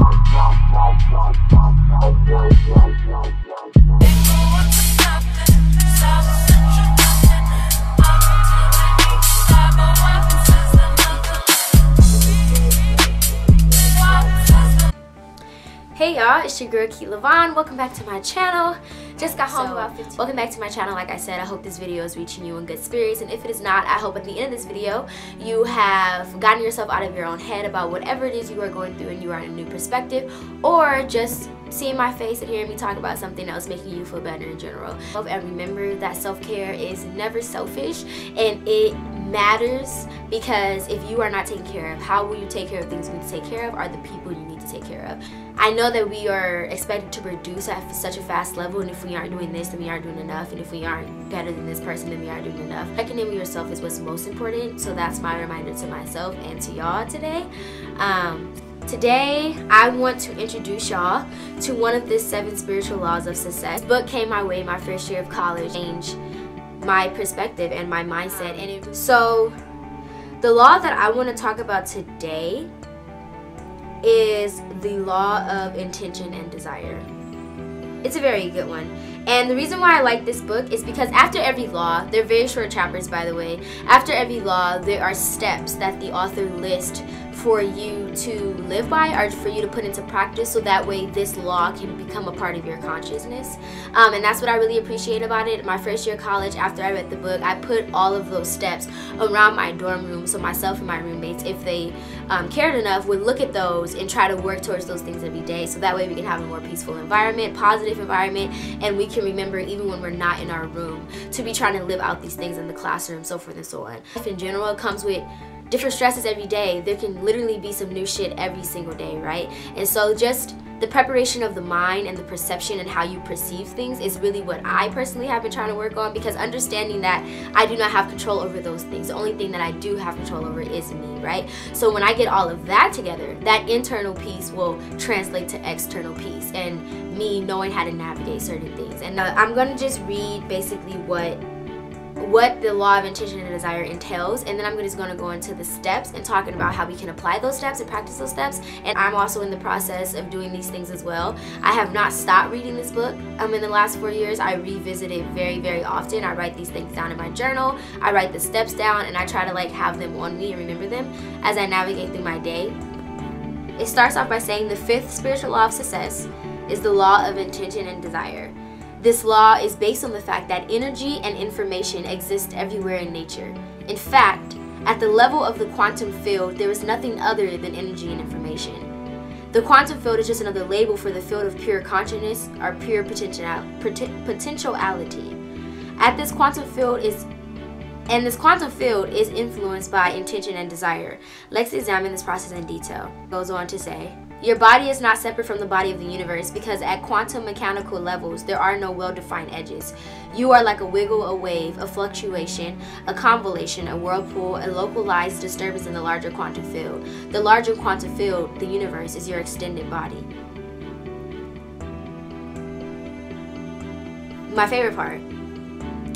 Hey y'all, it's your girl Keilavon. Welcome back to my channel. Just got home about 15. Welcome back to my channel. Like I said, I hope this video is reaching you in good spirits, and if it is not, I hope at the end of this video you have gotten yourself out of your own head about whatever it is you are going through and you are in a new perspective, or just seeing my face and hearing me talk about something else making you feel better in general. And remember that self-care is never selfish, and it matters, because if you are not taken care of, how will you take care of things you need to take care of, are the people you need to take care of. I know that we are expected to produce at such a fast level, and if we aren't doing this, then we aren't doing enough, and if we aren't better than this person, then we aren't doing enough. Checking in with yourself is what's most important, so that's my reminder to myself and to y'all today. Today, I want to introduce y'all to one of the 7 spiritual laws of success. This book came my way my first year of college, changed my perspective and my mindset. So the law that I want to talk about today is the law of intention and desire. It's a very good one. And the reason why I like this book is because after every law, they're very short chapters by the way, after every law there are steps that the author lists for you to live by, or for you to put into practice, so that way this law can become a part of your consciousness. And that's what I really appreciate about it. My first year of college, after I read the book, I put all of those steps around my dorm room, so myself and my roommates, if they cared enough, would look at those and try to work towards those things every day, so that way we can have a more peaceful environment, positive environment, and we can remember, even when we're not in our room, to be trying to live out these things in the classroom, so forth and so on. Life in general comes with different stresses every day. There can literally be some new shit every single day, right? And so just the preparation of the mind and the perception and how you perceive things is really what I personally have been trying to work on, because understanding that I do not have control over those things. The only thing that I do have control over is me, right? So when I get all of that together, that internal peace will translate to external peace and me knowing how to navigate certain things. And I'm going to just read basically what the law of intention and desire entails, and then I'm just going to go into the steps and talking about how we can apply those steps and practice those steps. And I'm also in the process of doing these things as well. I have not stopped reading this book. In the last 4 years, I revisit it very, very often. I write these things down in my journal. I write the steps down, and I try to like have them on me and remember them as I navigate through my day. It starts off by saying the 5th spiritual law of success is the law of intention and desire. This law is based on the fact that energy and information exist everywhere in nature. In fact, at the level of the quantum field, there is nothing other than energy and information. The quantum field is just another label for the field of pure consciousness, or pure potentiality. This quantum field is influenced by intention and desire. Let's examine this process in detail. Goes on to say, your body is not separate from the body of the universe, because at quantum mechanical levels, there are no well-defined edges. You are like a wiggle, a wave, a fluctuation, a convolution, a whirlpool, a localized disturbance in the larger quantum field. The larger quantum field, the universe, is your extended body. My favorite part.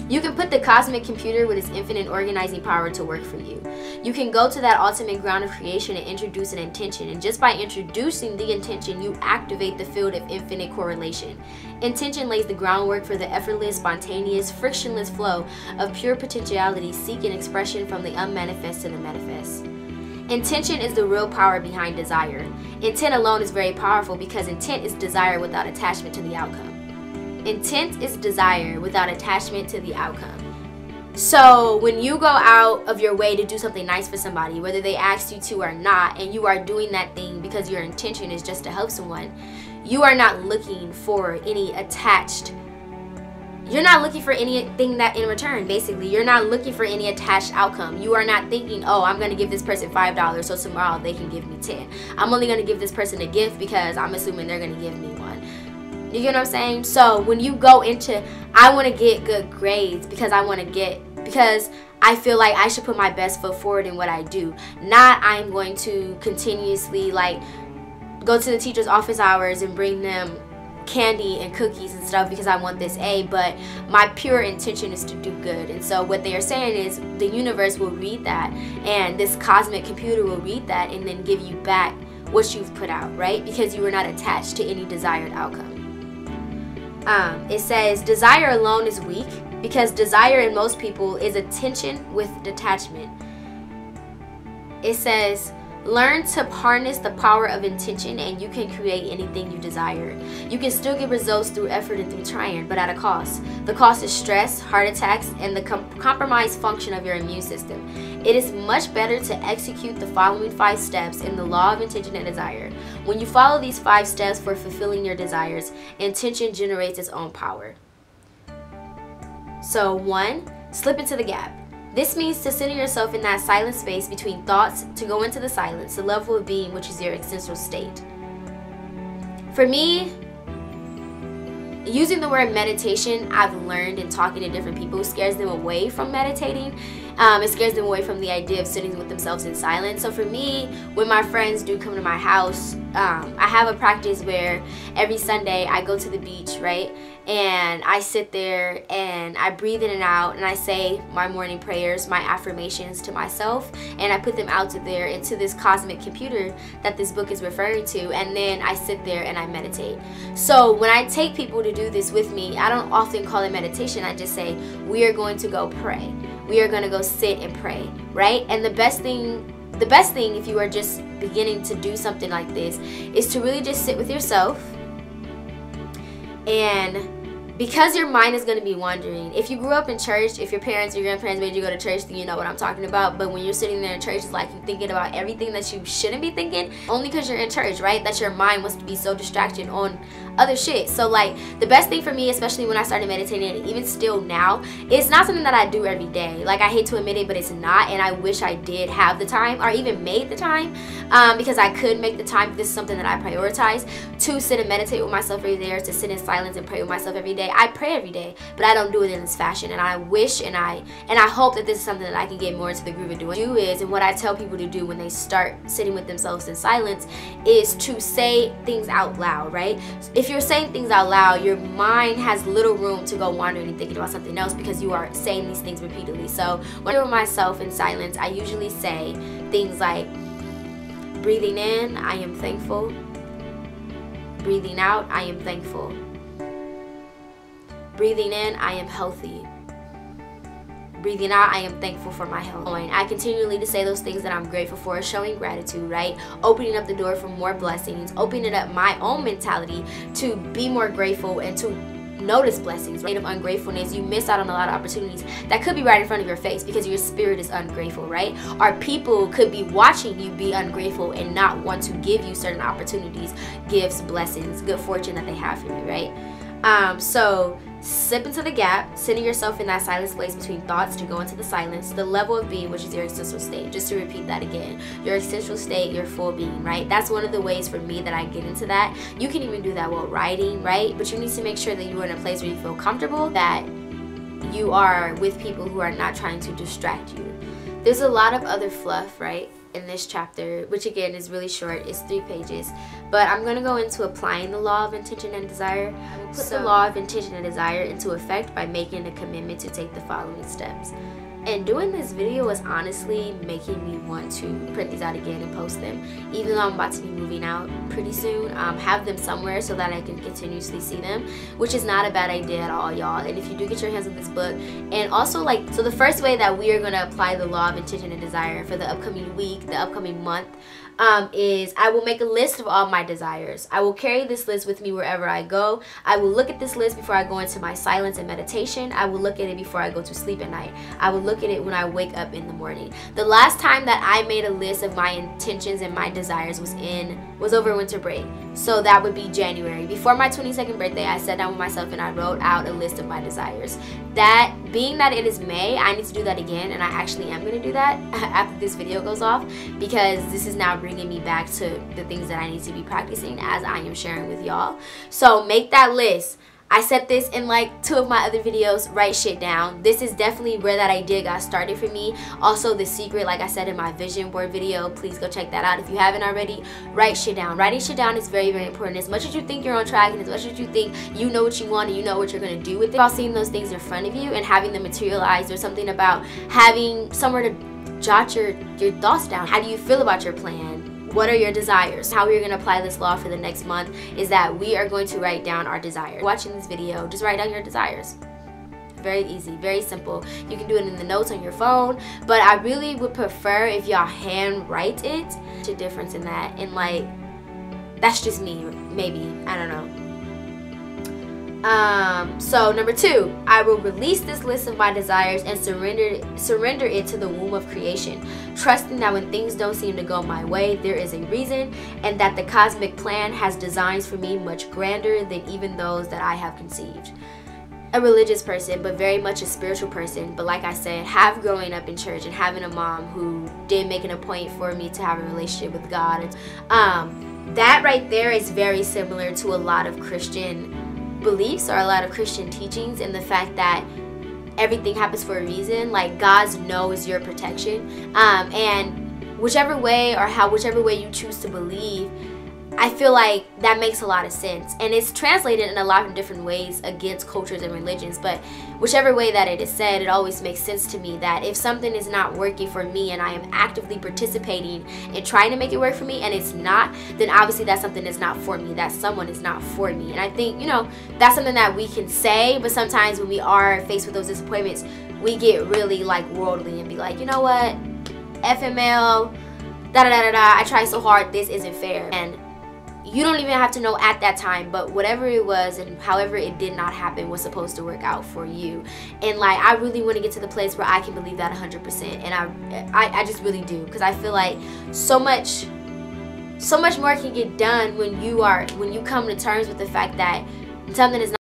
You can put the cosmic computer with its infinite organizing power to work for you. You can go to that ultimate ground of creation and introduce an intention, and just by introducing the intention, you activate the field of infinite correlation. Intention lays the groundwork for the effortless, spontaneous, frictionless flow of pure potentiality seeking expression from the unmanifest to the manifest. Intention is the real power behind desire. Intent alone is very powerful, because intent is desire without attachment to the outcome. Intent is desire without attachment to the outcome. So when you go out of your way to do something nice for somebody, whether they ask you to or not, and you are doing that thing because your intention is just to help someone, you are not looking for any attached, you're not looking for anything that in return, basically. You're not looking for any attached outcome. You are not thinking, oh, I'm going to give this person $5 so tomorrow they can give me 10. I'm only going to give this person a gift because I'm assuming they're going to give me one. You get what I'm saying? So when you go into, I want to get good grades because because I feel like I should put my best foot forward in what I do. Not I'm going to continuously like go to the teacher's office hours and bring them candy and cookies and stuff because I want this A, but my pure intention is to do good. And so what they are saying is the universe will read that, and this cosmic computer will read that and then give you back what you've put out, right? Because you were not attached to any desired outcome. It says, desire alone is weak, because desire in most people is a tension with detachment. It says, learn to harness the power of intention and you can create anything you desire. You can still get results through effort and through trying, but at a cost. The cost is stress, heart attacks, and the compromised function of your immune system. It is much better to execute the following 5 steps in the law of intention and desire. When you follow these 5 steps for fulfilling your desires, intention generates its own power. So 1, slip into the gap. This means to center yourself in that silent space between thoughts, to go into the silence, the level of being, which is your existential state. For me, using the word meditation, I've learned in talking to different people, scares them away from meditating. It scares them away from the idea of sitting with themselves in silence. So for me, when my friends do come to my house, I have a practice where every Sunday I go to the beach, right? And I sit there and I breathe in and out and I say my morning prayers, my affirmations to myself, and I put them out there into this cosmic computer that this book is referring to, and then I sit there and I meditate. So when I take people to do this with me, I don't often call it meditation. I just say, we are going to go pray. We are going to go sit and pray, right? And the best thing if you are just beginning to do something like this is to really just sit with yourself. And because your mind is going to be wandering, if you grew up in church, if your parents or your grandparents made you go to church, then you know what I'm talking about. But when you're sitting there in church, it's like you're thinking about everything that you shouldn't be thinking, only because you're in church, right? That your mind wants to be so distracted on other shit. So like the best thing for me, especially when I started meditating, and even still now, it's not something that I do every day. Like, I hate to admit it, but it's not, and I wish I did have the time or even made the time, because I could make the time. This is something that I prioritize, to sit and meditate with myself every day, or to sit in silence and pray with myself every day. I pray every day, but I don't do it in this fashion, and I wish and I hope that this is something that I can get more into the groove of doing. And what I tell people to do when they start sitting with themselves in silence is to say things out loud, right? If you're saying things out loud, your mind has little room to go wandering and thinking about something else, because you are saying these things repeatedly. So when I'm with myself in silence, I usually say things like, breathing in, I am thankful. Breathing out, I am thankful. Breathing in, I am healthy. Breathing out, I am thankful for my health. I continually to say those things that I'm grateful for, showing gratitude, right? Opening up the door for more blessings, opening up my own mentality to be more grateful and to notice blessings, right? Of ungratefulness, you miss out on a lot of opportunities that could be right in front of your face because your spirit is ungrateful, right? Or people could be watching you be ungrateful and not want to give you certain opportunities, gifts, blessings, good fortune that they have for you, right? So slip into the gap, sitting yourself in that silent place between thoughts, to go into the silence, the level of being, which is your existential state. Just to repeat that again, your existential state, your full being, right? That's one of the ways for me that I get into that. You can even do that while writing, right? But you need to make sure that you are in a place where you feel comfortable, that you are with people who are not trying to distract you. There's a lot of other fluff, right, in this chapter, which again is really short. It's 3 pages, but I'm going to go into applying the law of intention and desire. I will put the law of intention and desire into effect by making a commitment to take the following steps. And doing this video was honestly making me want to print these out again and post them, even though I'm about to be moving out pretty soon. Have them somewhere so that I can continuously see them, which is not a bad idea at all, y'all. And if you do get your hands on this book, and also so the first way that we are going to apply the law of intention and desire for the upcoming week, the upcoming month, is I will make a list of all my desires. I will carry this list with me wherever I go. I will look at this list before I go into my silence and meditation. I will look at it before I go to sleep at night. I will look at it when I wake up in the morning. The last time that I made a list of my intentions and my desires was over winter break. So that would be January. Before my 22nd birthday, I sat down with myself and I wrote out a list of my desires. That being that it is May, I need to do that again, and I actually am going to do that after this video goes off, because this is now bringing me back to the things that I need to be practicing as I am sharing with y'all. So make that list. I said this in like 2 of my other videos, write shit down. This is definitely where that idea got started for me. Also The Secret, like I said in my vision board video, please go check that out if you haven't already. Write shit down. Writing shit down is very, very important. As much as you think you're on track, and as much as you think you know what you want and you know what you're going to do with it, about seeing those things in front of you and having them materialize. There's something about having somewhere to jot your thoughts down. How do you feel about your plan? What are your desires? How we're going to apply this law for the next month is that we are going to write down our desires. Watching this video, just write down your desires. Very easy, very simple. You can do it in the notes on your phone, but I really would prefer if y'all handwrite it. There's a difference in that, and like, that's just me, maybe, I don't know. So number 2, I will release this list of my desires and surrender it to the womb of creation, trusting that when things don't seem to go my way, there is a reason, and that the cosmic plan has designs for me much grander than even those that I have conceived. A religious person, but very much a spiritual person, but like I said, have growing up in church and having a mom who did make it a point for me to have a relationship with God. That right there is very similar to a lot of Christian beliefs or a lot of Christian teachings, and the fact that everything happens for a reason. Like, God's no is your protection, and whichever way you choose to believe, I feel like that makes a lot of sense, and it's translated in a lot of different ways against cultures and religions, but whichever way that it is said, it always makes sense to me that if something is not working for me and I am actively participating in trying to make it work for me and it's not, then obviously that's something that's not for me, that someone is not for me. And I think, you know, that's something that we can say, but sometimes when we are faced with those disappointments, we get really like worldly and be like, you know what, FML, da-da-da-da-da, I tried so hard, this isn't fair. And you don't even have to know at that time, but whatever it was and however it did not happen was supposed to work out for you. And like, I really want to get to the place where I can believe that 100%, and I just really do, because I feel like so much more can get done when you come to terms with the fact that something is not